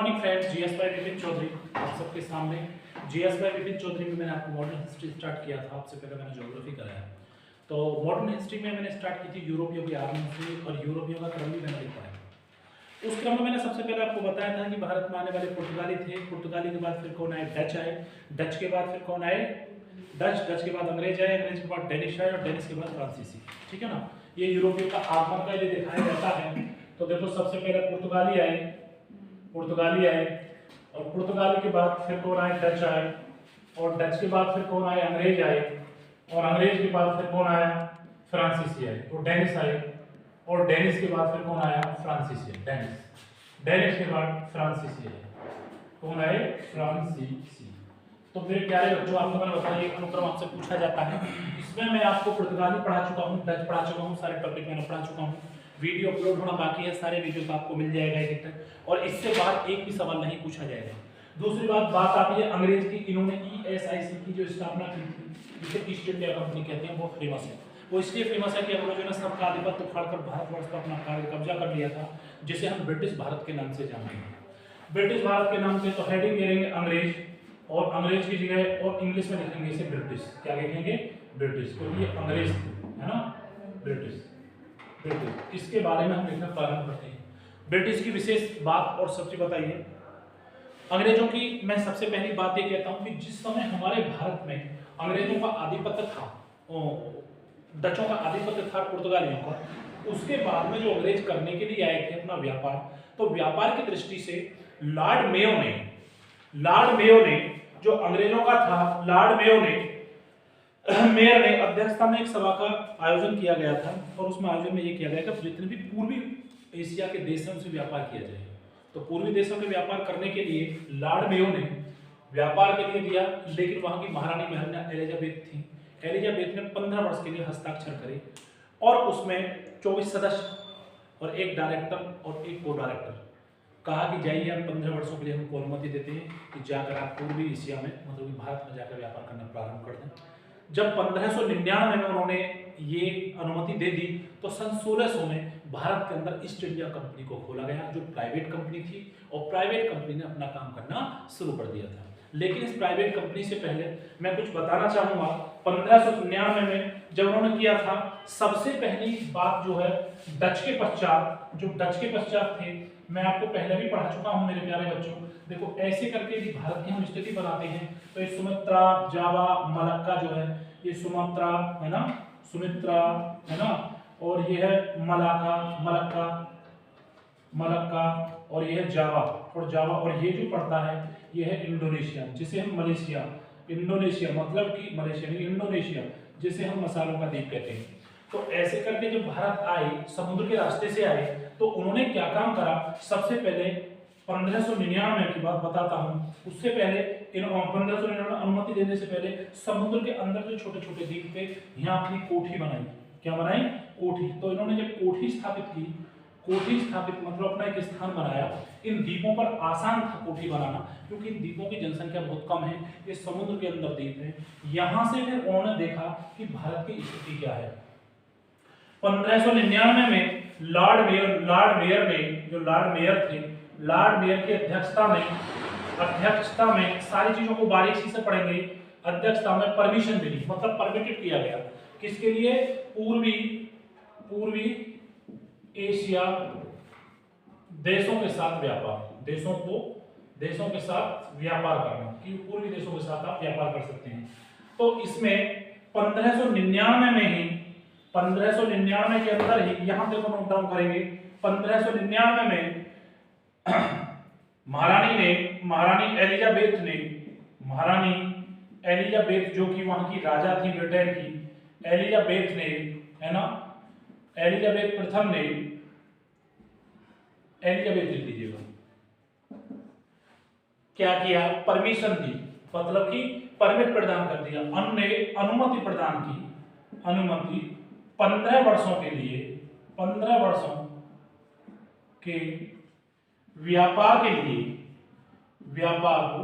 Morning friends, GS by Vipin Chaudhary आप सबके सामने। जीएस बाय विपिन चौधरी में मैंने आपको मॉडर्न हिस्ट्री स्टार्ट किया था। आपसे पहले मैंने ज्योग्राफी कराया। तो मॉडर्न हिस्ट्री में मैंने स्टार्ट की थी यूरोपियों की आगमन से, और यूरोपियों का क्रम भी मैंने लिखा है। उस क्रम में मैंने सबसे पहले आपको बताया था कि भारत में आने वाले पुर्तगाली थे। पुर्तगाली के बाद फिर कौन आए? डच आए। डच के बाद फिर कौन आए? डच के बाद अंग्रेज आए। अंग्रेज के बाद डेनिश आए, और डेनिश के बाद फ्रांसीसी। ठीक है ना। ये यूरोपियों का आगमन का ये दिखाया जाता है। तो देखो, सबसे पहले पुर्तगाली आए, और पुर्तगाली के बाद फिर कौन आए? डच आए, और डच के बाद फिर कौन आए? अंग्रेज आए, और अंग्रेज के बाद फिर कौन आया? फ्रांसीसी आए, और डेनिश आए, और डेनिश के बाद फिर कौन आया? फ्रांसीसी आए। डेनिश के बाद फ्रांसीसी आए। कौन आए? फ्रांसीसी। तो मेरे प्यारे बच्चों, आपको मैंने बताया एक अनुक्रम आपसे पूछा जाता है। इसमें मैं आपको पुर्तगाली पढ़ा चुका हूँ, डच पढ़ा चुका हूँ, सारे टॉपिक मैंने पढ़ा चुका हूँ। वीडियो अपलोड होना बाकी है, सारे वीडियो का आपको मिल जाएगा एक तक, और इससे बाहर एक भी सवाल नहीं पूछा जाएगा। दूसरी बात आती है अंग्रेज की। इन्होंने ESIC की जो स्थापना की थी, जिसे ईस्ट इंडिया कंपनी कहते हैं, वो फेमस है। वो इसलिए फेमस है कि अंग्रेजों ने सबका आधिपत्य उखाड़कर भारतवर्ष पर अपना कब्जा कर लिया था, जिसे हम ब्रिटिश भारत के नाम से जानते हैं। ब्रिटिश भारत के नाम से तो हेडिंग करेंगे अंग्रेज, और अंग्रेज की जगह और इंग्लिश में लिखेंगे इसे ब्रिटिश। क्या लिखेंगे? ब्रिटिश, क्योंकि ये अंग्रेज थे, है ना। ब्रिटिश। इसके बारे में हम लिखना प्रारंभ करते हैं। ब्रिटिश की विशेष बात और सबसे बताइए अंग्रेजों की। मैं सबसे पहली बात ये कहता हूं कि जिस समय हमारे भारत में अंग्रेजों का आधिपत्य था, डचों का आधिपत्य था, पुर्तगालियों का, उसके बाद में जो अंग्रेज करने के लिए आए थे अपना व्यापार, तो व्यापार की दृष्टि से लॉर्ड मेयो ने जो अंग्रेजों का था, लॉर्ड मेयर ने अध्यक्षता में एक सभा का आयोजन किया गया था, और उसमें आयोजन में ये किया गया कि जितने भी पूर्वी एशिया के देश हैं उनसे व्यापार किया जाए। तो पूर्वी देशों के व्यापार करने के लिए लॉर्ड मेयो ने व्यापार के लिए दिया, लेकिन वहां की महारानी महारानी एलिजाबेथ थी। एलिजाबेथ ने 15 वर्ष के लिए हस्ताक्षर करे, और उसमें 24 सदस्य और एक डायरेक्टर और एक को डायरेक्टर कहा कि जाइए, हम 15 वर्षों के लिए हमको अनुमति देते हैं कि जाकर आप पूर्वी एशिया में, मतलब कि भारत में जाकर व्यापार करना प्रारंभ कर दें। जब 1599 में उन्होंने ये अनुमति दे दी, तो सन 1600 में भारत के अंदर ईस्ट इंडिया कंपनी को खोला गया, जो प्राइवेट कंपनी थी, और प्राइवेट कंपनी ने अपना काम करना शुरू कर दिया था। लेकिन इस प्राइवेट कंपनी से पहले मैं कुछ बताना चाहूंगा। 1599 में जब उन्होंने किया था, सबसे पहली बात जो है डच के पश्चात थे, मैं आपको पहले भी पढ़ा चुका हूं मेरे प्यारे बच्चों। देखो, ऐसे करके भी भारत की हम स्थिति बनाते हैं। तो ये सुमित्रा, जावा, मलक्का जो है, ये सुमात्रा है ना, सुमित्रा है ना, और ये है मलक्का, और ये है जावा, और ये जो पड़ता है ये है इंडोनेशिया, जिसे हम इंडोनेशिया मतलब कि इंडोनेशिया, जिसे हम मसालों का द्वीप कहते हैं। तो ऐसे करके जब भारत आए, समुद्र के रास्ते से आए, तो उन्होंने क्या काम करा? सबसे पहले 1599 की बात बताता हूँ। उससे पहले 1599 अनुमति देने से पहले समुद्र के अंदर जो छोटे छोटे द्वीप थे, यहाँ अपनी कोठी बनाई। क्या बनाई? कोठी। तो इन्होंने जब कोठी स्थापित मतलब अपना एक स्थान बनाया। इन द्वीपों पर आसान था कोठी बनाना, क्योंकि इन द्वीपों की जनसंख्या बहुत कम है, ये समुद्र के अंदर द्वीप है। यहाँ से फिर उन्होंने देखा कि भारत की स्थिति क्या है। 1599 में लॉर्ड मेयर की अध्यक्षता में सारी चीजों को बारीकी से पढ़ेंगे। अध्यक्षता में परमिशन मिली, मतलब परमिटेड किया गया। किसके लिए? पूर्वी एशिया देशों के साथ व्यापार करना, कि पूर्वी देशों के साथ आप व्यापार कर सकते हैं। तो इसमें 1599 के अंदर ही, यहां देखो नोट डाउन करेंगे, 1599 में महारानी एलिजाबेथ जो कि वहां की राजा थी ब्रिटेन की, एलिजाबेथ ने, है ना, एलिजाबेथ प्रथम ने, एलिजाबेथ लिख लीजिएगा, क्या किया? परमिशन दी, मतलब कि परमिट प्रदान कर दिया, अनुमति प्रदान की। 15 वर्षों के लिए, 15 वर्षों के व्यापार को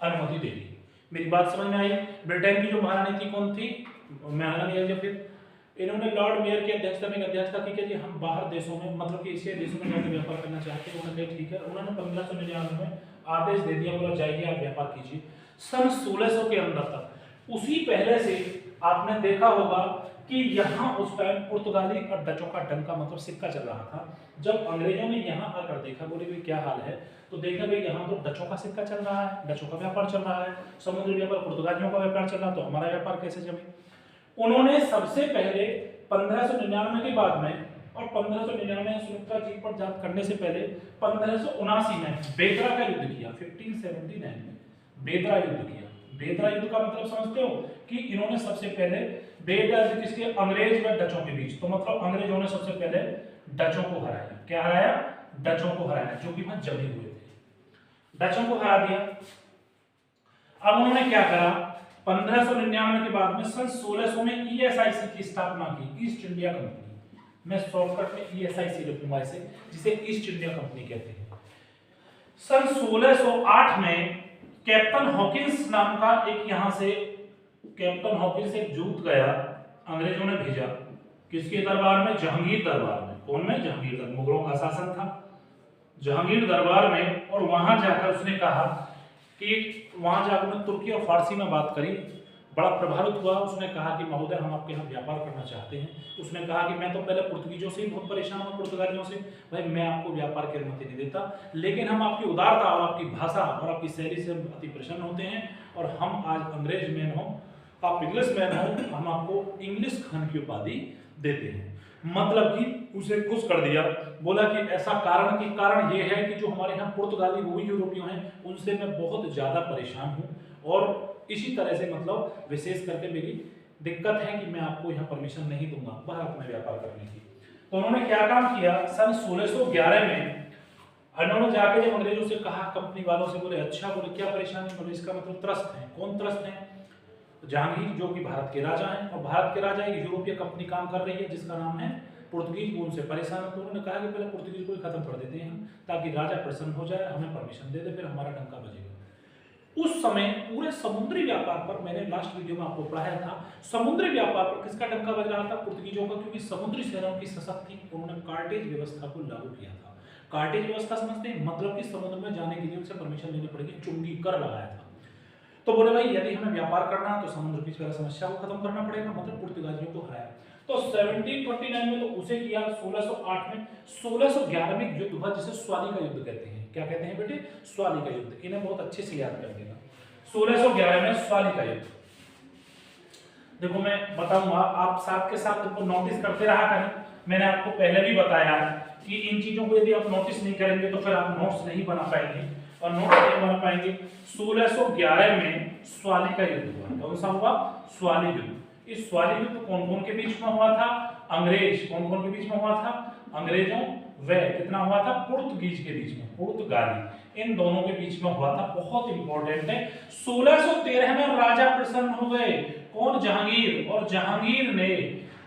अनुमति दे दी। मेरी बात समझ में आई? ब्रिटेन की जो महारानी थी, कौन थी? महारानी एलिजाबेथ। इन्होंने लॉर्ड मेयर की अध्यक्षता में एक अध्यक्ष था कि जी हम बाहर देशों में मतलब कि एशियाई देशों में जाकर व्यापार करना चाहते हैं। उन्होंने कहा ठीक है। उन्होंने 1599 में आदेश दे दिया, बोला जाइए आप व्यापार कीजिए। सन 1600 के अंदर तक उसी पहले से आपने देखा होगा कि यहाँ उस टाइम पुर्तगाली और डचों का डंका मतलब सिक्का चल रहा था। जब अंग्रेजों ने यहाँ आकर देखा, बोले भाई क्या हाल है, तो देखा भाई यहाँ तो डचों का सिक्का चल रहा है, डचों का व्यापार चल रहा है, समुद्री व्यापार पुर्तगालियों का व्यापार चल रहा है, तो हमारा व्यापार कैसे जमे। उन्होंने सबसे पहले 1599 के बाद में और 1599 सुमित्रा जी पर जात करने से पहले 1579 में बेदरा का युद्ध किया। 1579 में बेदरा युद्ध किया। बेदरा युद्ध का मतलब समझते हो कि इन्होंने सबसे पहले बेदरा युद्ध किसके, अंग्रेज व डचों के बीच। तो मतलब अंग्रेजों ने सबसे पहले डचों को हराया। क्या हराया? डचों को हराया, जो कि वहां जमे हुए थे। डचों को हरा दिया। अब उन्होंने क्या करा, 1599 के बाद में सन 1600 में ईएसआईसी की स्थापना की, ईस्ट इंडिया कंपनी। मैं शॉर्टकट में ईएसआईसी लिखूंगा इसे, जिसे ईस्ट इंडिया कंपनी कहते हैं। सन 1608 में कैप्टन हॉकिंस नाम का एक यहां से कैप्टन हॉकिंस एक दूत गया, अंग्रेजों ने भेजा किसके दरबार में, जहांगीर दरबार में। कौन में? जहांगीर दरबार, मुगलों का शासन था जहांगीर दरबार में। और वहां जाकर उसने कहा कि वहां जाकर उन्होंने तुर्की और फारसी में बात करी, बड़ा प्रभावित हुआ। उसने कहा कि महोदय हम आपके यहाँ व्यापार करना चाहते हैं। उसने कहा कि मैं तो पहले पुर्तगीजों से ही बहुत परेशान हूँ, पुर्तगालियों से, भाई मैं आपको व्यापार की अनुमति नहीं देता, लेकिन हम आपकी उदारता और आपकी भाषा और आपकी शैली से अति प्रसन्न होते हैं, और हम आज अंग्रेज मैन हो, आप इंग्लिश मैन हो, हम आपको इंग्लिश खान की उपाधि देते हैं। मतलब कि उसे खुश कर दिया। बोला कि ऐसा कारण ये है कि जो हमारे यहाँ पुर्तगाली वो भी यूरोपियों हैं, उनसे मैं बहुत ज्यादा परेशान हूँ, और इसी तरह से मतलब विशेष करके मेरी दिक्कत है कि मैं आपको यहाँ परमिशन नहीं दूंगा भारत में व्यापार करने की। तो उन्होंने क्या काम किया, सन 1611 में उन्होंने जाके जब अंग्रेजों से कहा, कंपनी वालों से, बोले अच्छा, बोले क्या परेशानी, बोले इसका मतलब त्रस्त है। कौन त्रस्त है? जहांगीर, जो कि भारत के राजा हैं, और भारत के राजा एक यूरोपीय कंपनी काम कर रही है जिसका नाम है पुर्तगीज, वो उनसे परेशान है। तो उन्होंने कहा कि पहले पुर्तगीज को ही खत्म कर देते हैं हम, ताकि राजा प्रसन्न हो जाए, हमें परमिशन दे दे, फिर हमारा डंका बजेगा। उस समय पूरे समुद्री व्यापार पर, मैंने लास्ट वीडियो में आपको पढ़ाया था, समुद्री व्यापार पर किसका डंका बज रहा था? पुर्तगीजों का, क्योंकि समुद्री सेनाओं की सशक्त थी। उन्होंने कार्टेज व्यवस्था को लागू किया था। कार्टेज व्यवस्था समझते हैं? मतलब कि समुद्र में जाने के लिए उनसे परमिशन लेनी पड़ेगी, चुंगी कर लगाया था। तो बोले भाई यदि हमें व्यापार करना है तो समुद्र की समस्या को खत्म करना पड़ेगा, मतलब पुर्तगालियों को हराया। तो 1729 में तो उसे किया। 1608 में 1611 में युद्ध हुआ, जिसे स्वाली का युद्ध कहते हैं। क्या कहते हैं बेटे? स्वाली का युद्ध। इन्हें बहुत अच्छे से याद कर देना। 1611 में स्वाली का युद्ध। देखो मैं बताऊंगा, आप साथ के साथ उनको नोटिस करते रहा करें। मैंने आपको पहले भी बताया कि इन चीजों को यदि आप नोटिस नहीं करेंगे तो फिर आप नोट्स नहीं बना पाएंगे, और नोट्स नहीं बना पाएंगे। 1611 में स्वाली का युद्ध हुआ। कौन सा हुआ? स्वाली युद्ध। इस स्वाली युद्ध कौन कौन के बीच में हुआ था? अंग्रेज। कौन कौन के बीच में हुआ था? अंग्रेजों व कितना हुआ था? पुर्तगीज के बीच में, पुर्तगाली, इन दोनों के बीच में हुआ था। बहुत इंपॉर्टेंट है। 1613 में राजा प्रसन्न हो गए। कौन? जहांगीर। और जहांगीर ने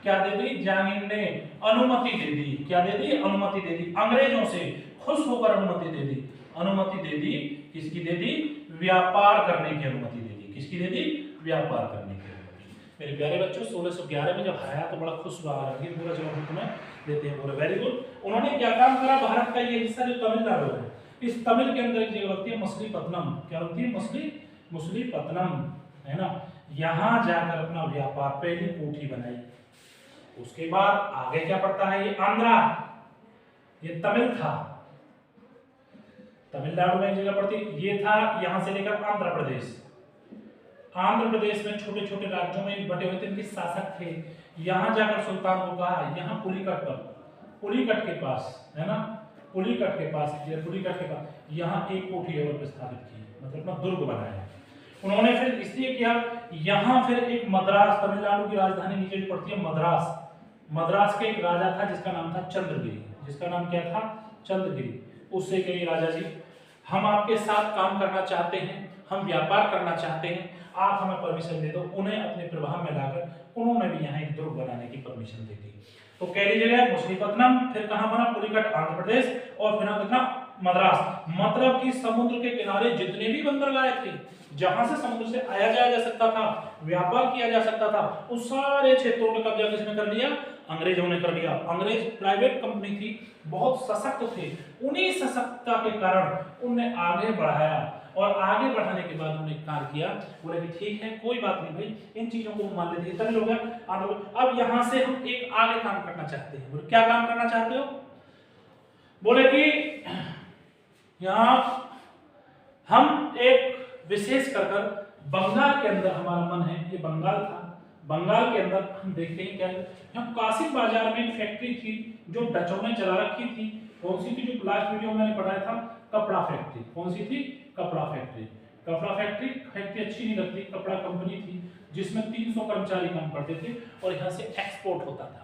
क्या दे दी? जहांगीर ने अनुमति दे दी। क्या दे दी? अनुमति दे दी। अंग्रेजों से खुश होकर अनुमति दे दी। अनुमति दे दी किसकी दे दी? व्यापार करने की अनुमति दे दी। किसकी दे दी? व्यापार करने की अनुमति। मेरे प्यारे बच्चों, 1611 में जब हराया तो बड़ा खुश हुआ। पूरा जवाब तुम्हें देते हैं। बोले वेरी गुड। उन्होंने क्या काम करा? भारत का ये हिस्सा जो तमिलनाडु है, इस तमिल के अंदर एक जगह होती है मछलीपट्टनम। क्या होती है? मछलीपट्टनम, है ना। यहाँ जाकर अपना व्यापार, पहली कोठी बनाई। उसके बाद आगे क्या पड़ता है? ये आंध्रा, ये तमिल था। तमिलनाडु में एक जगह पड़ती, ये था यहां से लेकर आंध्र प्रदेश। आंध्र प्रदेश में छोटे छोटे राज्यों में बटे हुए थे, इनके शासक थे। यहां जाकर सुल्तान को कहा, यहाँ पुलिकट पर, पुलिकट के पास, है ना, पुलिकट के पास, पुलिकट के पास यहाँ एक कोठी और स्थापित की, मतलब अपना दुर्ग बनाया। उन्होंने फिर इसलिए किया, यहाँ फिर एक मद्रास, तमिलनाडु की राजधानी नीचे जो पड़ती है मद्रास, मद्रास के एक राजा था जिसका नाम था चंद्रगिरी। जिसका नाम क्या था? चंद्रगिरी। उससे कही, राजा जी हम आपके साथ काम करना चाहते हैं, हम व्यापार करना चाहते हैं, आप हमें परमिशन दे दो। उन्हें अपने प्रभाव में लाकर उन्होंने भी यहाँ एक दुर्ग बनाने की परमिशन दे दी। तो कह लीजिएगा मछलीपट्टनम, फिर कहाँ बना? पुलिकट आंध्र प्रदेश, और फिर कितना मद्रास, मतलब कि समुद्र के किनारे जितने भी बंदरगाह थे, जहां से समुद्र से आया जाया जा सकता था, व्यापार किया जा सकता था, उस सारे क्षेत्रों में कब्जा किसने कर लिया? अंग्रेजों ने कर लिया। अंग्रेज प्राइवेट कंपनी थी, बहुत सशक्त थे, उन्हीं सशक्तता के कारण उन्हें आगे बढ़ाया, और आगे बढ़ाने के बाद उन्होंने कार्य किया, बोले कि ठीक है कोई बात नहीं भाई, इन चीजों को मान लेते हैं, इतने लोग हैं। अब यहां से हम एक आगे काम करना चाहते हैं। बोले क्या काम करना चाहते हो? बोले कि यहां हम एक विशेष कर बंगाल के अंदर हमारा मन है, ये बंगाल था, बंगाल के अंदर हम देखते हैं क्या है, हम कासिम बाजार में एक फैक्ट्री थी जो डचों ने चला रखी थी। कौन सी थी? जो लास्ट वीडियो में मैंने पढ़ाया था, कपड़ा फैक्ट्री। कौन सी थी? कपड़ा फैक्ट्री। कपड़ा फैक्ट्री अच्छी नहीं लगती, कपड़ा कंपनी थी जिसमें 300 कर्मचारी काम करते थे और यहाँ से एक्सपोर्ट होता था।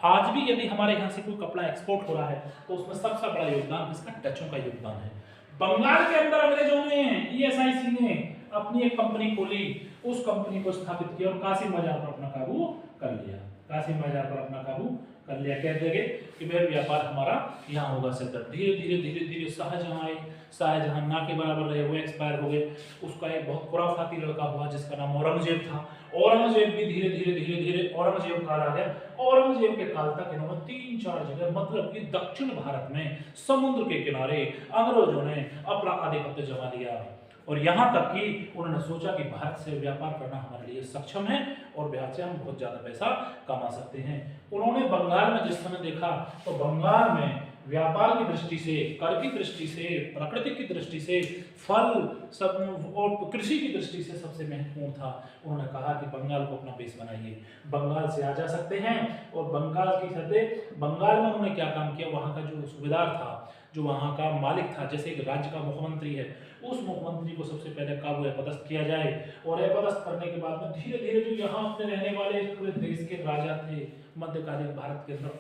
आज भी यदि हमारे यहाँ से कोई कपड़ा एक्सपोर्ट हो रहा है तो उसमें सबसे बड़ा योगदान किसका? डचों का योगदान है। बंगाल के अंदर अंग्रेजों ने, ईएसआईसी ने अपनी एक कंपनी खोली, उस कंपनी को स्थापित किया और कासिम बाजार पर अपना काबू कर लिया। कासिम बाजार पर अपना काबू कर लिया। कहते हैं कि भाई व्यापार हमारा यहाँ होगा सेटल। धीरे धीरे धीरे धीरे शाहजहां आए, शाहजहां ना के बराबर रहे, वो एक्सपायर हो गए। उसका एक बहुत खुराफाती लड़का हुआ जिसका नाम औरंगजेब था। औरंगजेब भी धीरे धीरे धीरे धीरे औरंगजेब काल आ गया। औरंगजेब के काल तक इन्होंने 3-4 जगह, मतलब कि दक्षिण भारत में समुद्र के किनारे अंग्रेजों ने अपना आधिपत्य जमा लिया, और यहां तक कि उन्होंने सोचा कि भारत से व्यापार करना हमारे लिए सक्षम है और भारत से हम बहुत ज्यादा पैसा कमा सकते हैं। उन्होंने बंगाल में जिस समय देखा तो बंगाल में व्यापार की दृष्टि से, कर की दृष्टि से, प्रकृति की दृष्टि से, फल सब और कृषि की दृष्टि से सबसे महत्वपूर्ण था। उन्होंने कहा कि बंगाल को अपना बेस बनाइए, बंगाल से आ जा सकते हैं। और बंगाल की सतह, बंगाल में उन्होंने क्या काम किया, वहां का जो सूबेदार था, जो वहां का मालिक था, जैसे एक राज्य का मुख्यमंत्री है, उस मुख्यमंत्री को सबसे पहले काबू अपदस्थ किया जाए, और अपदस्थ करने के बाद में धीरे धीरे जो यहाँ अपने रहने वाले पूरे देश के राजा थे मध्यकालीन भारत के अंदर,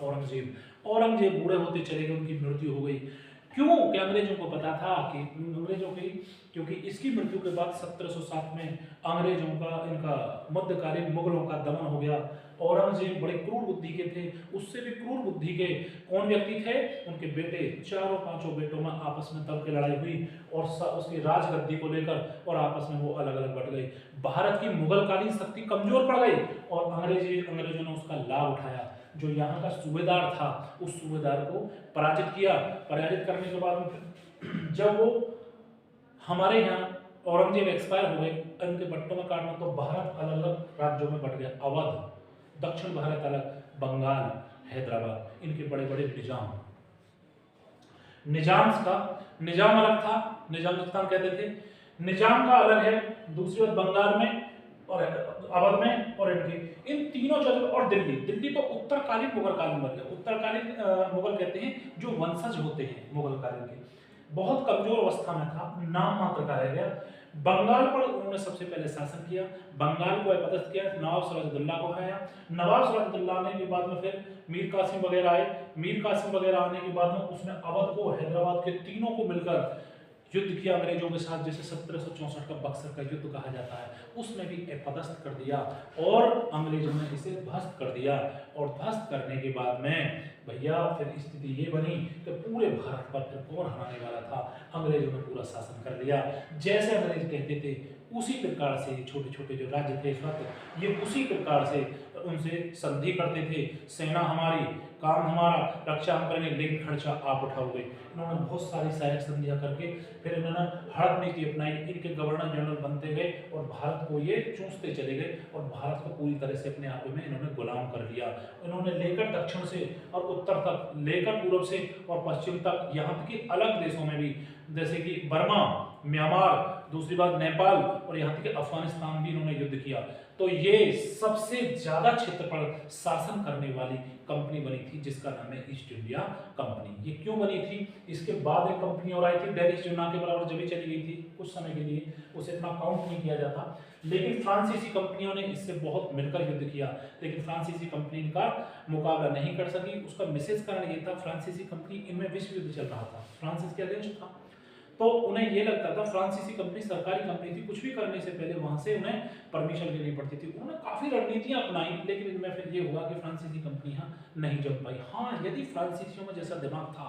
औरंगजेब बूढ़े होते चले गए, उनकी मृत्यु हो गई। क्यों? कि अंग्रेजों को पता था कि अंग्रेजों की, क्योंकि इसकी मृत्यु के बाद 1707 में अंग्रेजों का, इनका मध्यकालीन मुगलों का दमन हो गया। औरंगजेब बड़े क्रूर बुद्धि के थे, उससे भी क्रूर बुद्धि के कौन व्यक्ति थे? उनके बेटे, 4-5 बेटों में आपस में तब की लड़ाई हुई और उसकी राजगद्दी को लेकर, और आपस में वो अलग अलग बढ़ गए। भारत की मुगलकालीन शक्ति कमजोर पड़ गई और अंग्रेजों ने उसका लाभ उठाया। जो यहाँ का सूबेदार था, उस सूबेदार को पराजित किया। पराजित करने के बाद जब वो हमारे यहाँ औरंगजेब एक्सपायर हो गए, उनके बट्टों में काटना, तो भारत अलग अलग राज्यों में बट गया। अवध, दक्षिण भारत अलग, बंगाल, हैदराबाद, इनके बड़े बड़े निजाम अलग था, निजाम कहते थे, निजाम का अलग है। दूसरी बात बंगाल में और अवध में, और इनकी इन तीनों जगह, और दिल्ली तो उत्तरकालीन मुगलकालीन बन गया। उत्तरकालीन मुगल कहते हैं जो वंशज होते हैं मुगलकालीन के, बहुत कमजोर अवस्था में था, नाम मात्र का रह गया। बंगाल पर उन्होंने सबसे पहले शासन किया, बंगाल को अपदस्थ किया, नवाब सिराजुद्दौला को आया। नवाब सिराजुद्दौला आने के बाद में फिर मीर कासिम वगैरह आए। मीर कासिम वगैरह आने के बाद में उसने अवध को, हैदराबाद के तीनों को मिलकर युद्ध किया अंग्रेजों के साथ, जिसे 1764 का बक्सर का युद्ध कहा जाता है। उसमें भी अपदस्थ कर दिया और अंग्रेजों ने इसे ध्वस्त कर दिया। और ध्वस्त करने के बाद में भैया फिर स्थिति ये बनी कि पूरे भारत पर फिर कौन हराने वाला था? अंग्रेजों ने पूरा शासन कर लिया। जैसे अंग्रेज कहते थे उसी प्रकार से छोटे छोटे जो राज्य थे इस वक्त, ये उसी प्रकार से उनसे संधि करते थे। सेना हमारी, काम हमारा, रक्षा हम करेंगे, लेकिन खर्चा आप उठाओगे। इन्होंने बहुत सारी सहायक संधियां करके फिर इन्होंने हड़प नीति अपनाई। इनके गवर्नर जनरल बनते गए और भारत को ये चूसते चले गए और भारत को पूरी तरह से अपने आप में इन्होंने गुलाम कर लिया। इन्होंने लेकर दक्षिण से और उत्तर तक, लेकर पूर्व से और पश्चिम तक, यहाँ तक कि अलग देशों में भी, जैसे कि बर्मा, म्यांमार, दूसरी बात नेपाल, और यहाँ तक कि अफगानिस्तान भी इन्होंने युद्ध किया। तो ये सबसे ज्यादा क्षेत्रफल शासन करने वाली कंपनी बनी थी, जिसका नाम है ईस्ट इंडिया कंपनी। ये क्यों बनी थी? इसके बाद एक कंपनी और आई थी, डेनिश, जो ना के बराबर जब भी चली गई थी कुछ समय के लिए, उसे इतना काउंट नहीं किया जाता। लेकिन फ्रांसीसी कंपनियों ने इससे बहुत मिलकर युद्ध किया, लेकिन फ्रांसीसी कंपनी का मुकाबला नहीं कर सकी। उसका विशेष कारण ये था, फ्रांसीसी कंपनी, इनमें विश्व युद्ध चल रहा था, फ्रांसिस के अगेंस्ट था, तो उन्हें ये लगता था फ्रांसीसी कंपनी सरकारी कंपनी थी, कुछ भी करने से पहले वहां से उन्हें परमिशन लेनी पड़ती थी। उन्होंने काफी रणनीतियां अपनाई, लेकिन इनमें फिर ये हुआ कि फ्रांसीसी कंपनियां नहीं जम पाई। हाँ, यदि फ्रांसीसियों में जैसा दिमाग था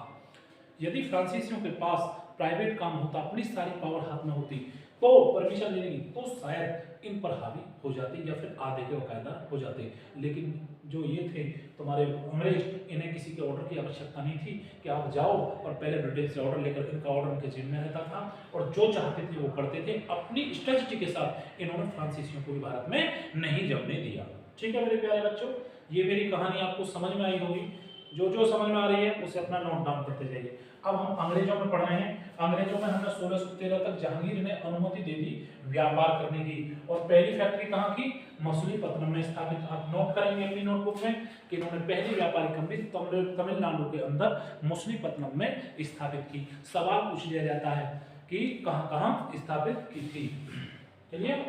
यदि फ्रांसीसियों के पास प्राइवेट काम होता, अपनी सारी पावर हाथ में होती, तो परमिशन लेने की, तो शायद इन पर हावी हो जाते या फिर आधे के बाकायदा हो जाते। लेकिन जो ये थे तुम्हारे अंग्रेज, इन्हें किसी के ऑर्डर की आवश्यकता नहीं थी कि आप जाओ और पहले ब्रिटेन से ऑर्डर लेकर, इनका ऑर्डर उनके जेब में रहता था और जो चाहते थे वो करते थे। अपनी स्ट्रेटजी के साथ इन्होंने फ्रांसीसियों को भी भारत में नहीं जमने दिया। ठीक है मेरे प्यारे बच्चों, ये मेरी कहानी आपको समझ में आई होगी। जो जो समझ में आ रही है उसे अपना नोट डाउन करते जाइए। अब हम अंग्रेजों में पढ़ रहे हैं। अंग्रेजों में हमने 1613 तक जहांगीर ने अनुमति दे दी व्यापार करने की, और पहली फैक्ट्री कहाँ की? मछलीपट्टनम में स्थापित। आप नोट करेंगे अपनी नोटबुक में कि इन्होंने पहली व्यापारिक कंपनी तमिलनाडु के अंदर मछलीपट्टनम में स्थापित की। सवाल पूछ लिया जाता है कि कहां कहां स्थापित की थी। चलिए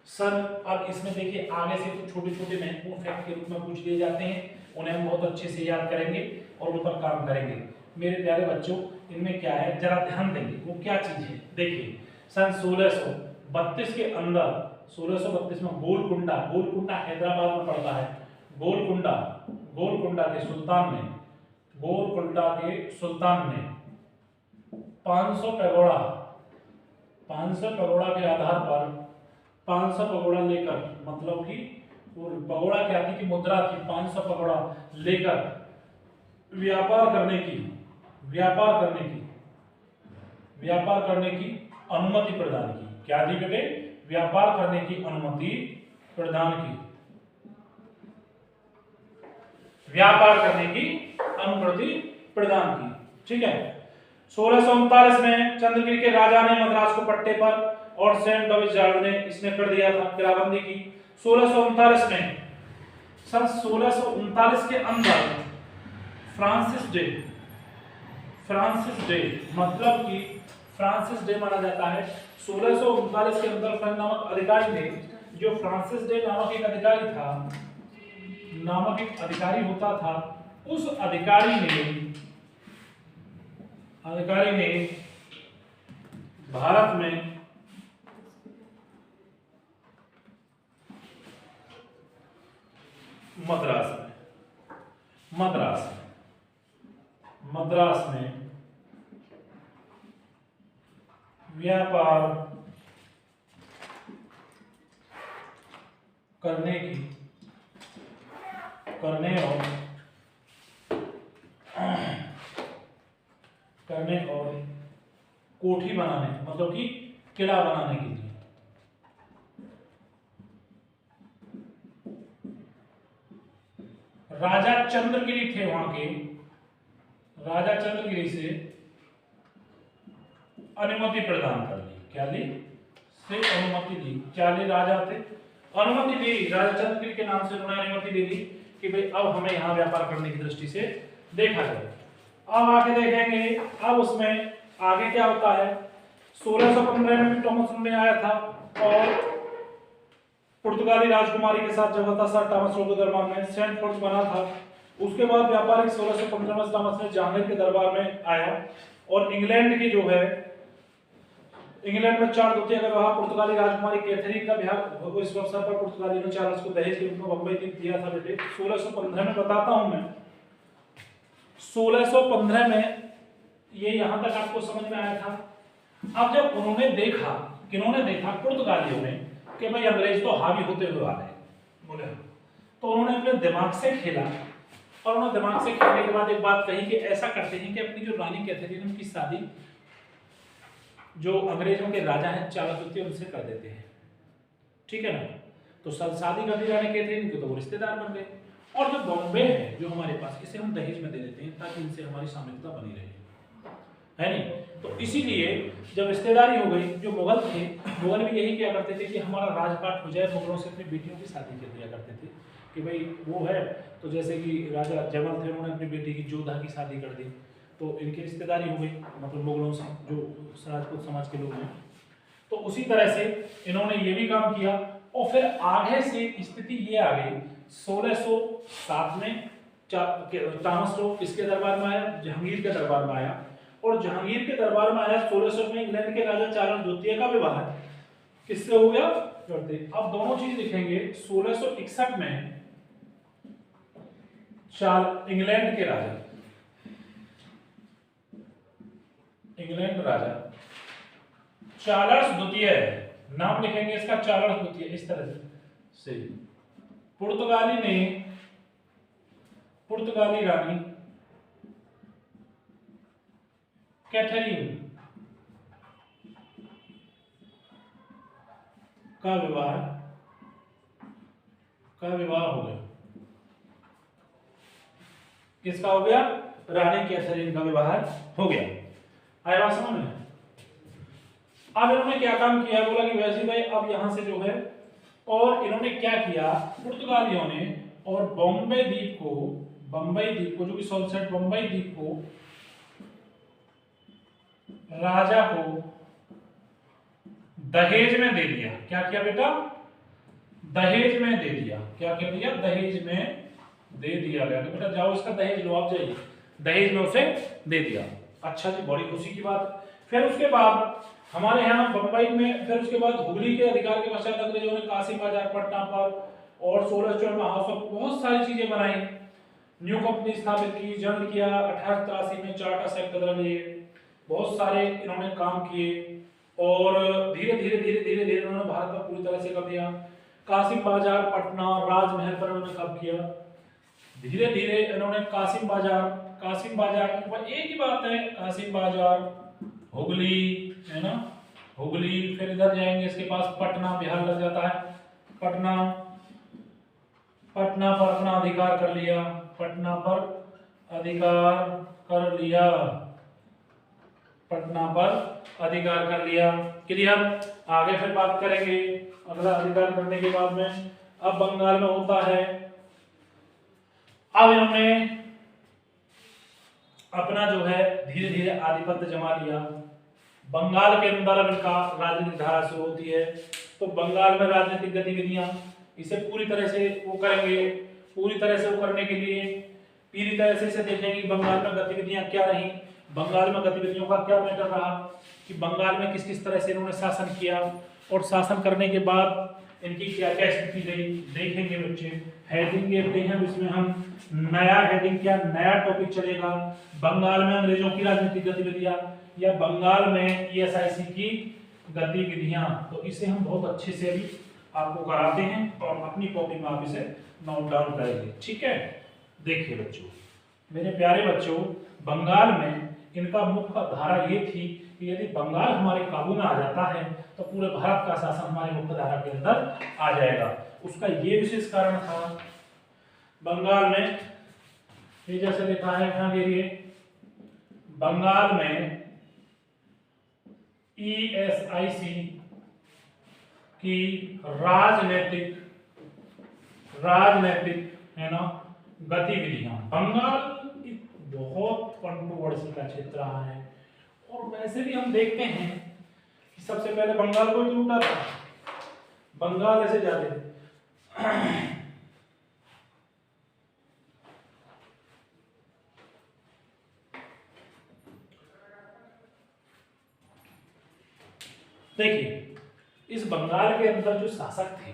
सर, अब इसमें देखिए आगे से तो छोटे छोटे महत्वपूर्ण फैक्ट के रूप में पूछ लिए जाते हैं, उन्हें हम बहुत अच्छे से याद करेंगे और उन पर काम करेंगे। मेरे प्यारे बच्चों, इनमें क्या है जरा ध्यान देंगे, वो क्या चीज है। देखिए सन 1632 के अंदर, 1632 में गोलकुंडा, गोलकुंडा हैदराबाद में पड़ता है। गोलकुंडा, गोलकुंडा के सुल्तान ने, गोलकुंडा के सुल्तान ने 500 पैगोडा, 500 पैगोडा के आधार पर 500 पगोड़ा लेकर, मतलब कि वो पगोड़ा क्या थी कि मुद्रा थी, 500 पगोड़ा लेकर व्यापार करने की, व्यापार करने की, व्यापार करने की अनुमति प्रदान की। क्या दी बेटे? व्यापार करने की अनुमति प्रदान की, व्यापार करने की अनुमति प्रदान की। ठीक है। 1639 में चंद्रगिरी के राजा ने मद्रास को पट्टे पर और सेंट लुइस जार्ज ने इसने कर दिया था, किराबंदी की। 1639 में, सन 1639 के अंदर फ्रांसिस डे, फ्रांसिस डे मतलब कि फ्रांसिस डे माना जाता है। 1639 के अंदर फ्रेंच नामक अधिकारी ने, जो फ्रांसिस डे नामक एक अधिकारी था, नामक एक अधिकारी होता था, उस अधिकारी ने भारत में मद्रास में व्यापार करने और कोठी बनाने, मतलब कि किला बनाने के लिए राजा चंद्रगिरी थे, वहां के राजा चंद्रगिरी से अनुमति प्रदान कर दी। क्या ली? से अनुमति दी। क्या ली? राजा थे, अनुमति दी, राजा चंद्रगिरी के नाम से उन्होंने अनुमति दे दी कि भाई अब हमें यहाँ व्यापार करने की दृष्टि से देखा जाए। अब आगे देखेंगे, अब उसमें आगे क्या होता है। 1615 में टॉमस ने आया था और पुर्तगाली राजकुमारी के साथ जब होता सर टॉमस के दरबार में सेंट फोर्ट बना था। उसके बाद व्यापारिक 1615 में टॉमस ने जहांगीर के दरबार में आया और इंग्लैंड की जो है, इंग्लैंड में 4 द्वितीय का विवाह पुर्तगाली राजकुमारी कैथरीन का विवाह, इस अवसर पर पुर्तगाली ने चार्ल्स को दहेज के रूप में बंबई दिया था बेटे। 1615 में बताता हूं मैं, 1615 में ये यहां तक आपको समझ में आया था। अब जब उन्होंने देखा, किन्होंने देखा, पुर्तगालियों ने, कि भाई अंग्रेज तो हावी होते हुए आ रहे बोले, तो उन्होंने अपने दिमाग से खेला और उन्होंने दिमाग से खेलने के बाद एक बात कही कि ऐसा करते हैं कि अपनी जो रानी कैथरीन की शादी जो अंग्रेजों के राजा हैं चार्ल्स द्वितीय उनसे कर देते हैं। ठीक है ना। तो शादी कर दी रानी कैथरीन की, तो वो रिश्तेदार बन गए। और जो बॉम्बे है जो हमारे पास, इसे हम दहेज में दे देते हैं ताकि इनसे हमारी सामिलता बनी रहे, है नहीं। तो इसीलिए जब रिश्तेदारी हो गई, जो मुगल थे, मुगल भी यही किया करते थे कि हमारा राजपाट हो जाए, मुगलों से अपनी बेटियों की शादी कर दिया करते थे कि भाई वो है। तो जैसे कि राजा जमल थे, उन्होंने अपनी बेटी की जोधा की शादी कर दी, तो इनकी रिश्तेदारी हो गई, मतलब मुगलों से, जो राजपूत समाज के लोग हैं। तो उसी तरह से इन्होंने ये भी काम किया। और फिर आगे से स्थिति ये आ गई, 1607 में टॉमस लो किसके दरबार में आया? जहांगीर के दरबार में आया और जहांगीर के दरबार में आया 1600 में इंग्लैंड के राजा चार्ल्स द्वितीय का विवाह किससे हो गया? अब दोनों चीज लिखेंगे। 1661 में इंग्लैंड के राजा, इंग्लैंड राजा चार्ल्स द्वितीय, नाम लिखेंगे इसका चार्ल्स द्वितीय, इस तरह से पुर्तगाली रानी कैथरीन का विवाह हो गया। किसका हो गया? रानी कैथरीन का विवाह हो गया। आया बात समझ में? अब इन्होंने क्या काम किया, बोला कि वैसे भाई अब यहां से जो है, और इन्होंने क्या किया, पुर्तगालियों ने और बम्बई द्वीप को जो कि सॉल्सेट बम्बई द्वीप को राजा को दहेज में दे दिया। क्या किया बेटा? दहेज में दे दिया। क्या कर दिया? दहेज में दे दिया गया। बेटा जाओ इसका दहेज लो, आप जाइए, दहेज में उसे दे दिया। अच्छा जी, बड़ी खुशी की बात। फिर उसके बाद हमारे यहाँ बम्बई में, फिर उसके बाद हुगली के अधिकार के पश्चात अंग्रेजों ने कासिम बाजार, पटना पर और 16 में हाउस ऑफ बहुत सारी चीजें बनाई, न्यू कंपनी स्थापित की, जंग किया, 1883 में चार्टर्स एक्ट बदल लिए, बहुत सारे इन्होंने काम किए और धीरे धीरे इन्होंने भारत पर पूरी तरह से कर दिया। कासिम बाजार, पटना, राजमहल पर इन्होंने कब किया? धीरे धीरे इन्होंने कासिम बाजार एक ही बात है, कासिम बाजार, हुगली है ना, हुगली, फिर इधर जाएंगे इसके पास पटना, बिहार लग जाता है, पटना पर अपना अधिकार कर लिया, पटना पर अधिकार कर लिया। क्लियर? आगे फिर बात करेंगे अगला अधिकार करने के बाद में। अब बंगाल में होता है, अब इन्होंने अपना जो है धीरे धीरे आधिपत्य जमा लिया। बंगाल के अंदर अब इनका राजनीतिक धारा शुरू होती है, तो बंगाल में राजनीतिक गतिविधियां इसे पूरी तरह से वो करेंगे। पूरी तरह से वो करने के लिए पूरी तरह से इसे देखेंगे बंगाल में गतिविधियां क्या रही, बंगाल में गतिविधियों का क्या मैटर रहा, कि बंगाल में किस किस तरह से इन्होंने शासन किया, और शासन करने के बाद इनकी क्या क्या स्थिति रही देखेंगे बच्चे। हेडिंग देखते हैं, इसमें हम नया हेडिंग, क्या नया टॉपिक चलेगा, बंगाल में अंग्रेजों की राजनीतिक गतिविधियां या बंगाल में ईएसआईसी की गतिविधियां। तो इसे हम बहुत अच्छे से अभी आपको कराते हैं और अपनी कॉपी में आप इसे नोट डाउन करेंगे। ठीक है? देखिए बच्चों, मेरे प्यारे बच्चों, बंगाल में इनका मुख्य धारा ये थी कि यदि बंगाल हमारे काबू में आ जाता है तो पूरे भारत का शासन हमारे मुख्य धारा के अंदर आ जाएगा। उसका ये विशेष कारण था, बंगाल में ये जैसे लिखा है यहाँ देखिए, बंगाल में ईएसआईसी की राजनैतिक है ना गतिविधियां। बंगाल बहुत कंट्रोवर्सी का क्षेत्र रहा है, और वैसे भी हम देखते हैं कि सबसे पहले बंगाल को ही लूटा था, बंगाल ऐसे जाते देखिए, इस बंगाल के अंदर जो शासक थे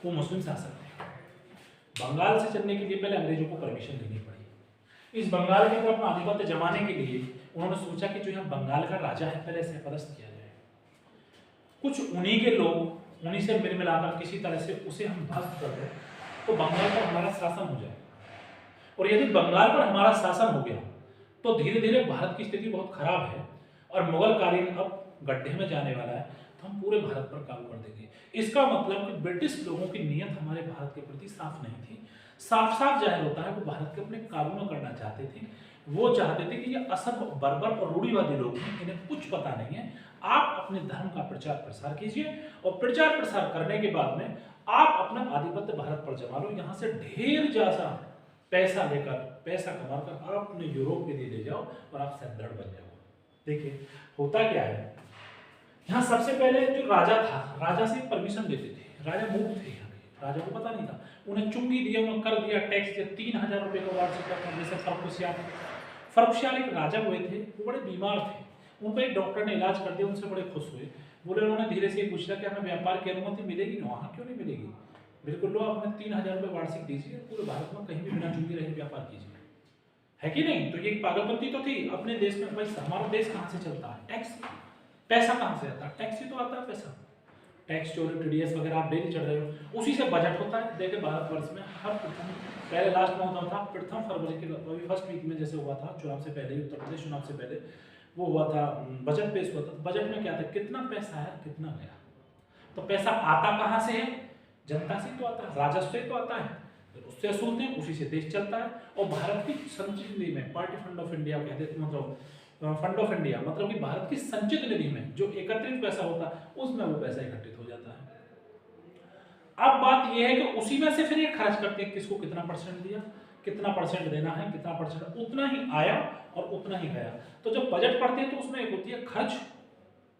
वो मुस्लिम शासक थे। बंगाल से चलने के लिए पहले अंग्रेजों को परमिशन लेनी पड़ी। इस बंगाल के अंदर अपना आधिपत्य जमाने के लिए उन्होंने सोचा कि जो यहाँ बंगाल का राजा है पहले इसे पदस्थ किया जाए, कुछ उन्हीं के लोग उन्हीं से मिल मिलाकर किसी तरह से उसे हम ध्वस्त कर दें तो बंगाल पर हमारा शासन हो जाए। और यदि बंगाल पर हमारा शासन हो गया तो धीरे धीरे भारत की स्थिति बहुत खराब है और मुगल कालीन अब गड्ढे में जाने वाला है, तो हम पूरे भारत पर काबू कर देंगे। इसका मतलब कि ब्रिटिश लोगों की नीयत हमारे भारत के प्रति साफ नहीं थी। साफ साफ जाहिर होता है वो भारत के अपने काबू में करना चाहते थे। वो चाहते थे कि ये असभ्य, बर्बर और रूढ़िवादी लोग हैं, इन्हें कुछ पता नहीं है। आप अपने धर्म का प्रचार प्रसार कीजिए और प्रचार प्रसार करने के बाद में आप अपना आधिपत्य भारत पर जमा लो। यहाँ से ढेर ज्यादा पैसा लेकर, पैसा कमाकर आप अपने यूरोप के लिए ले जाओ और आप सदृढ़ बन जाओ। देखिए होता क्या है, यहाँ सबसे पहले जो राजा था, राजा से परमिशन लेते थे। राजा मूर्ख थे, यहाँ के राजा को पता नहीं था। उन्हें चुंगी दिया, उन्हें कर दिया, टैक्स दिया, 3000 रुपये का वार्षिक फर्रुखशियार एक राजा हुए थे, वो बड़े बीमार थे, उनको एक डॉक्टर ने इलाज कर दिया, उनसे बड़े खुश हुए। बोले उन्होंने धीरे से पूछा कि हमें व्यापार की अनुमति मिलेगी? वहाँ क्यों नहीं मिलेगी, बिल्कुल लो, आप हमें 3000 रुपये वार्षिक दीजिए, पूरे भारत में कहीं भी बिना चुंगी रहे व्यापार कीजिए, है कि नहीं? तो ये पागलपंती तो थी अपने देश में। भाई हमारा देश कहाँ से चलता है? टैक्स। पैसा कहाँ से आता है? टैक्स ही तो आता है पैसा। टैक्स, चोरी, टीडीएस वगैरह आप डेली चढ़ रहे हो, उसी से बजट होता है। देखिए भारतवर्ष में हर प्रथम, पहले लास्ट में होता था प्रथम फरवरी के अभी फर्स्ट वीक में जैसे हुआ था चुनाव से पहले, उत्तर प्रदेश चुनाव से पहले वो हुआ था, बजट पेश हुआ था। बजट में क्या था, कितना पैसा है, कितना गया। तो पैसा आता कहाँ से है? जनता से तो आता है, राजस्व से तो आता है, उससे असूलते हैं, उसी से देश चलता है। और भारत की संचित निधि में, पार्टी फंड ऑफ इंडिया कहते थे, मतलब फंड ऑफ इंडिया, मतलब कि भारत की संचित निधि में जो एकत्रित पैसा होता है उसमें वो पैसा इकट्ठित हो जाता है। अब बात यह है कि उसी में से फिर ये खर्च करते हैं, किसको कितना परसेंट दिया, कितना परसेंट देना है, कितना परसेंट, उतना ही आया और उतना ही गया। तो जब बजट पढ़ते हैं तो उसमें एक होती है खर्च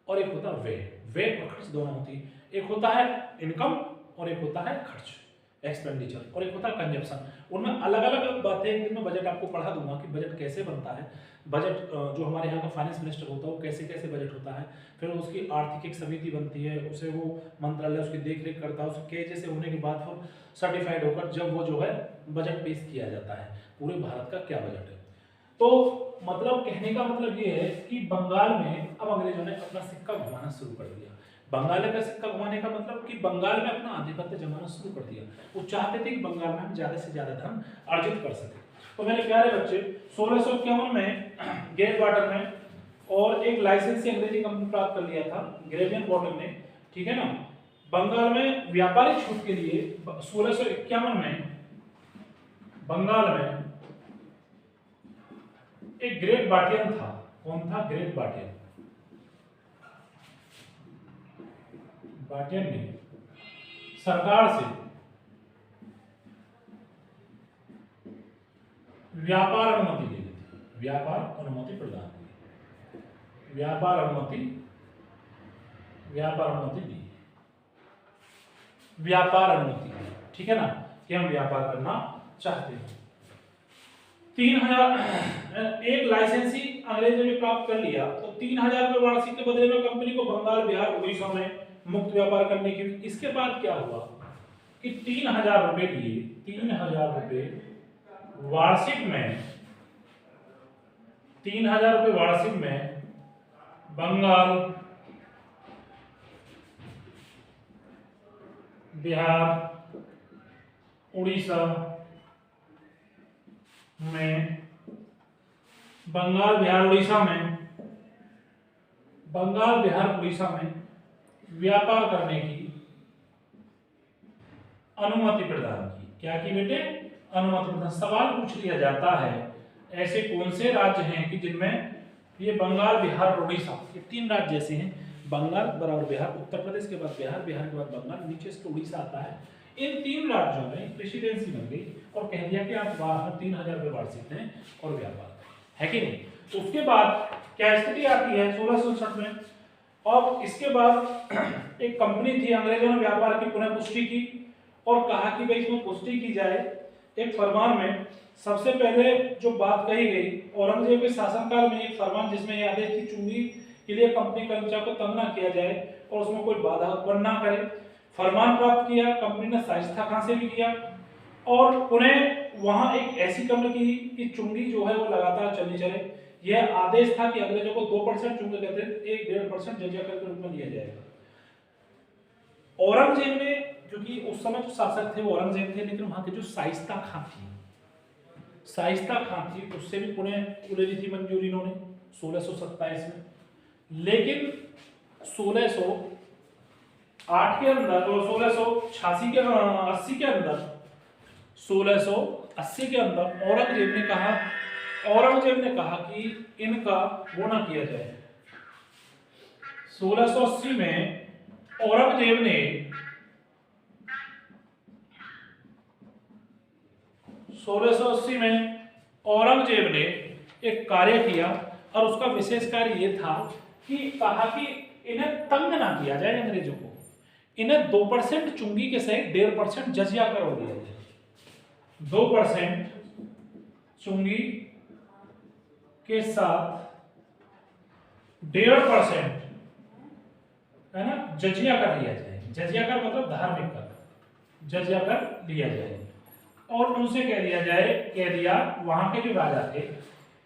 और एक होता है व्यय। व्यय और खर्च दोनों होती है, एक होता है इनकम और एक होता है खर्च, एक्सपेंडिचर, और एक होता है कंजप्शन। उनमें अलग अलग बातें, एक दिन में बजट आपको पढ़ा दूंगा कि बजट कैसे बनता है। बजट जो हमारे यहाँ का फाइनेंस मिनिस्टर होता है वो कैसे कैसे बजट होता है, फिर उसकी आर्थिक एक समिति बनती है, उसे वो मंत्रालय उसकी देख रेख करता है, उसके जैसे होने के बाद फिर सर्टिफाइड होकर जब वो जो है बजट पेश किया जाता है पूरे भारत का क्या बजट है। तो मतलब कहने का मतलब ये है कि बंगाल में अब अंग्रेजों ने अपना सिक्का घुमाना शुरू कर दिया। बंगाल का सिक्का घुमाने का मतलब कि बंगाल में अपना आधिपत्य जमाना शुरू कर दिया। वो चाहते थे कि बंगाल में हम ज्यादा से ज्यादा धन अर्जित कर सके। तो मेरे प्यारे बच्चे 1651 में गेट वाटर में और एक लाइसेंस से अंग्रेजी कंपनी प्राप्त कर लिया था ग्रेवियन वाटर ने, ठीक है ना। बंगाल में व्यापारिक छूट के लिए 1651 में बंगाल में एक ग्रेट बाटियन था। कौन था? ग्रेट बाटियन। बाटियन ने सरकार से व्यापार अनुमति ले ली थी, व्यापार अनुमति प्रदान की, व्यापार अनुमति दी, व्यापार अनुमति, ठीक है ना, कि हम व्यापार करना चाहते हैं। 3000 एक लाइसेंस ही अंग्रेजों ने प्राप्त कर लिया, तो 3000 रुपये वार्षिक के बदले में कंपनी को बंगाल, बिहार, उड़ीसा में मुक्त व्यापार करने की। इसके बाद क्या हुआ कि 3000 रुपये लिए, 3000 रुपये वार्षिक में, 3000 रुपये वार्षिक में बंगाल, बिहार, उड़ीसा में, बंगाल, बिहार, उड़ीसा में, बंगाल, बिहार, उड़ीसा में व्यापार करने की अनुमति प्रदान की। क्या की बेटे? अनुमति प्रदान। सवाल पूछ लिया जाता है ऐसे कौन से राज्य हैं कि जिनमें ये बंगाल, बिहार, उड़ीसा, ये तीन राज्य ऐसे हैं, बंगाल बराबर बिहार, उत्तर प्रदेश के बाद बिहार, बिहार के बाद बंगाल, नीचे से उड़ीसा आता है। इन तीन राज्यों में प्रेसिडेंसी बन गई और कह दिया कि आप 3000 रुपये वार्षिक दें और व्यापार, है कि नहीं। तो उसके बाद क्या स्थिति आती है 1667 में, और इसके बाद एक कंपनी थी, अंग्रेजों ने व्यापार की पुनः पुष्टि की और कहा कि भाई इसमें पुष्टि की जाए। एक फरमान में सबसे पहले जो बात कही गई, औरंगजेब के शासनकाल में एक फरमान जिसमें यह आदेश थी चुंगी के लिए कंपनी कर्मचारियों को तंग ना किया जाए और उसमें कोई बाधा उत्पन्न ना करे। फरमान प्राप्त किया, कंपनी ने शाइस्ता खां से भी किया और पुनः वहां एक ऐसी कंपनी की कि चुंगी जो है वो लगातार चलनी चले। यह आदेश था कि अंग्रेजों को 2% चुंगी के अतिरिक्त 1.5% जजिया कर के रूप में दिया जाएगा। औरंगजेब ने, क्योंकि उस समय जो शासक थे वो औरंगजेब थे, लेकिन वहां के जो शाइस्ता खां थी, शाइस्ता खां थी, उससे भी पुनः ले ली थी मंजूरी इन्होंने 1627 में। लेकिन 1608 के अंदर और 1686 के 80 के अंदर, 1680 के अंदर औरंगजेब ने कहा कि इनका वो ना किया जाए। 1680 में औरंगजेब ने 1680 में औरंगजेब ने एक कार्य किया और उसका विशेष कार्य यह था कि कहा कि इन्हें तंग ना किया जाए, अंग्रेजों को इन्हें 2% चुंगी के सहित 1.5% जजिया कर दिया जाए। 2% चुंगी के साथ 1.5% है ना जजिया कर लिया जाए। जजिया कर मतलब धार्मिक कर, जजिया कर लिया जाए और उनसे कह दिया वहां के जो राजा थे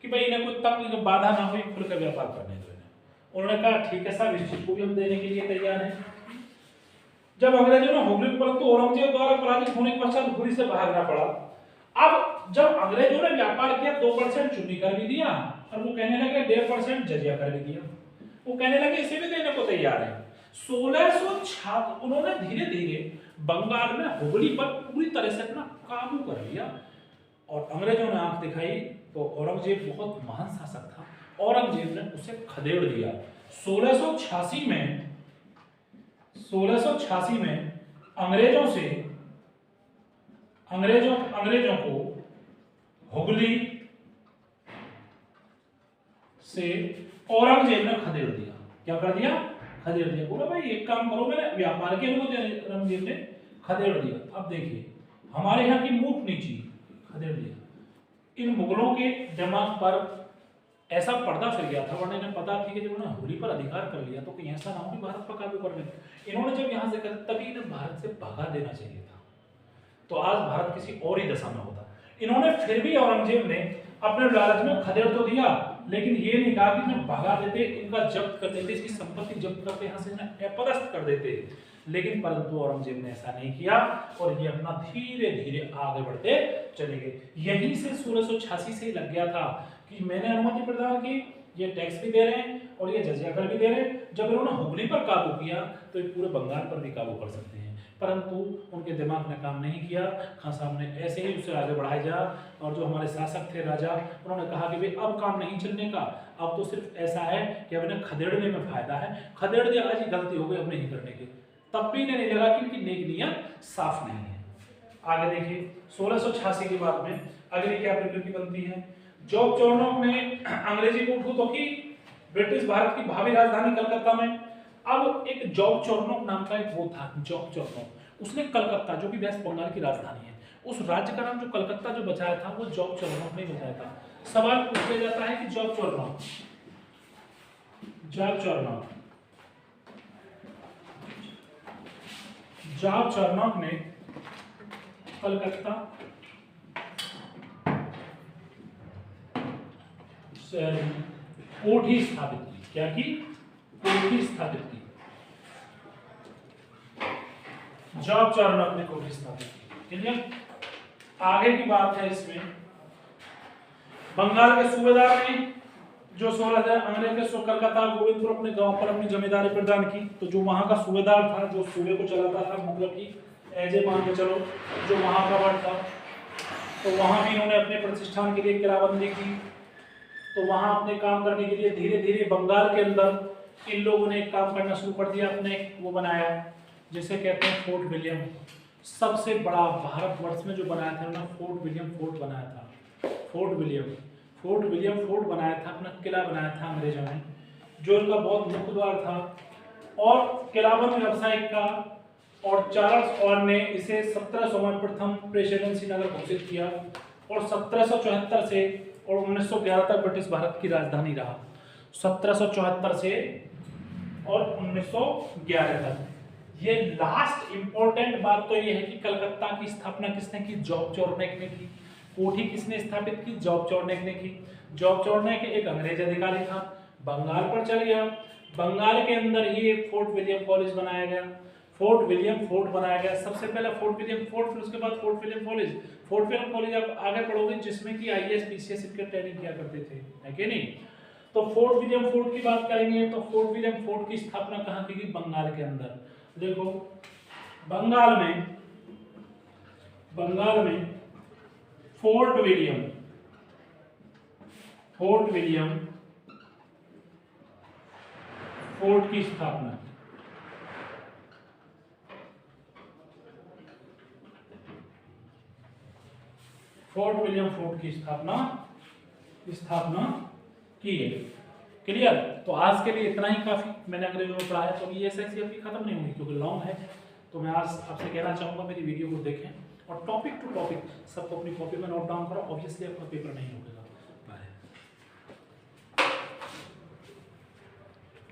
कि भाई इन्हें कोई तंग बाधा ना हो खुलकर व्यापार करने दो। उन्होंने कहा ठीक है साहब, इस चीज को भी हम देने के लिए तैयार हैं। जब अंग्रेजों ने हुगली परंतु औरंगजेब द्वारा पराजित होने के पश्चात हुगली से भागना पड़ा। अब जब अंग्रेजों ने व्यापार किया 2% चुन्नी कर भी दिया और वो कहने लगे 1.5% जजिया कर भी दिया। वो कहने लगे इसे भी देने को तैयार है। 1606 उन्होंने धीरे धीरे बंगाल में हुगली पर पूरी तरह से अपना काबू कर लिया और अंग्रेजों ने आंख दिखाई तो औरंगजेब बहुत महान शासक था, औरंगजेब ने उसे खदेड़ दिया। 1686 में अंग्रेजों को हुगली से औरंगजेब ने खदेड़ दिया। क्या कर दिया? खदेड़ दिया। बोला भाई एक काम करो, मैंने व्यापार के अनुमति औरंगजेब ने खदेड़ दिया। अब देखिए हमारे यहाँ की मूठ नीची खदेड़ दिया। इन मुगलों के दिमाग पर ऐसा पर्दा फिर गया था, वरना इन्हें पता थी कि जब उन्होंने हुगली पर अधिकार कर लिया तो कहीं ऐसा ना हो कि भारत पर काबू कर ले। इन्होंने जब यहाँ से कर तभी इन्हें भारत से भगा देना चाहिए था, तो आज भारत किसी और ही दशा में होता। इन्होंने फिर भी औरंगजेब ने अपने लालच में खदेड़ तो दिया, लेकिन ये नहीं कहा कि इन्हें भगा देते, इनका जब्त कर देते, इसकी संपत्ति जब्त करके यहाँ से इन्हें अपदस्थ कर देते। लेकिन परंतु औरंगजेब ने ऐसा नहीं किया और ये अपना धीरे धीरे आगे बढ़ते चले गए। यहीं से 1686 से ही लग गया था कि मैंने अनुमति प्रदान की, ये टैक्स भी दे रहे हैं और ये जजिया कर भी दे रहे हैं। जब इन्होंने हुगली पर काबू किया तो ये पूरे बंगाल पर भी काबू कर सकते हैं, परंतु उनके दिमाग ने काम नहीं किया। खान साहब ने ऐसे ही उसे आगे बढ़ाया जा और जो हमारे शासक थे राजा, उन्होंने कहा कि भाई अब काम नहीं चलने का, अब तो सिर्फ ऐसा है कि अब इन्हें खदेड़ने में फायदा है, खदेड़ दिया, आज गलती हो गई, अब नहीं करने की। तब भी नहीं लगा कि इनकी नेक नियत साफ नहीं है। आगे देखिए 1686 की बात में अगली क्या प्रकृति बनती है। जॉब चॉर्नोक ने अंग्रेजी को उठो तो की ब्रिटिश भारत की भावी राजधानी कलकत्ता में। अब एक जॉब चॉर्नोक नाम का एक वो था, जॉब चॉर्नोक, उसने कलकत्ता जो कि वेस्ट बंगाल की राजधानी है, उस राज्य का नाम जो कलकत्ता जो बचाया था वो जॉब चॉर्नोक ने बचाया था। सवाल पूछ लिया जाता है कि जॉब चॉर्नोक ने कलकत्ता कोठी स्थापित की। क्या की? कोठी स्थापित की। जॉब चॉर्नोक ने कोठी स्थापित की। क्लियर? आगे की बात है इसमें बंगाल के सूबेदार ने जो 16,000 अंग्रेज के कलकत्ता गोविंदपुर अपने गांव पर अपनी जमींदारी प्रदान की। तो जो वहां का सूबेदार था, जो सूबे को चलाता था, मतलब कि एजे मान के चलो जो वहां का वर्ड था, तो वहां भी इन्होंने अपने प्रतिष्ठान के लिए किराबंदी की। तो वहां अपने काम करने के लिए धीरे धीरे बंगाल के अंदर इन लोगों ने एक काम करना शुरू कर दिया, अपने वो बनाया जिसे कहते हैं फोर्ट विलियम। सबसे बड़ा भारतवर्ष में जो बनाया था उन्होंने फोर्ट विलियम फोर्ट बनाया था। फोर्ट विलियम फोर्ट बनाया था, अपना किला बनाया था अंग्रेजों ने, जो इनका बहुत मुख्य द्वार था। और किलाबंद व्यवसायिक का और चार्ल्स और ने इसे 1700 में प्रथम प्रेसिडेंसी नगर घोषित किया और 1774 से और 1911 तक ब्रिटिश भारत की राजधानी रहा। 1774 से और 1911 तक। ये लास्ट इंपॉर्टेंट बात तो ये है कि कलकत्ता की स्थापना किसने की? जॉब चॉर्नोक ने की। कोठी किसने स्थापित की? जॉब चॉर्नोक ने की। जॉब चॉर्नोक एक अंग्रेज अधिकारी था, बंगाल पर चल गया, बंगाल के अंदर ही एक फोर्ट विलियम कॉलेज बनाया गया, फोर्ट विलियम फोर्ट बनाया गया। सबसे पहले फोर्ट विलियम फोर्ट, फिर उसके बाद fort William college. Fort William college आप आगे पढ़ोगे जिसमें कि आईएएस पीसीएस की ट्रेनिंग किया करते थे, है कि नहीं? तो फोर्ट विलियम फोर्ट की बात करेंगे तो फोर्ट विलियम फोर्ट की स्थापना कहाँ की गई? बंगाल के अंदर। देखो बंगाल में फोर्ट विलियम फोर्ट की स्थापना फोर्ट विलियम फोर्ट की स्थापना की है। क्लियर? तो आज के लिए इतना ही काफी। मैंने अंग्रेजों में पढ़ाया, तो ये एसएससी आपकी खत्म नहीं होगी क्योंकि लॉन्ग है। तो मैं आज आपसे कहना चाहूंगा मेरी वीडियो को देखें और टॉपिक टू टॉपिक सबको अपनी कॉपी में नोट डाउन करो। ऑब्वियसली आपका पेपर नहीं होगा।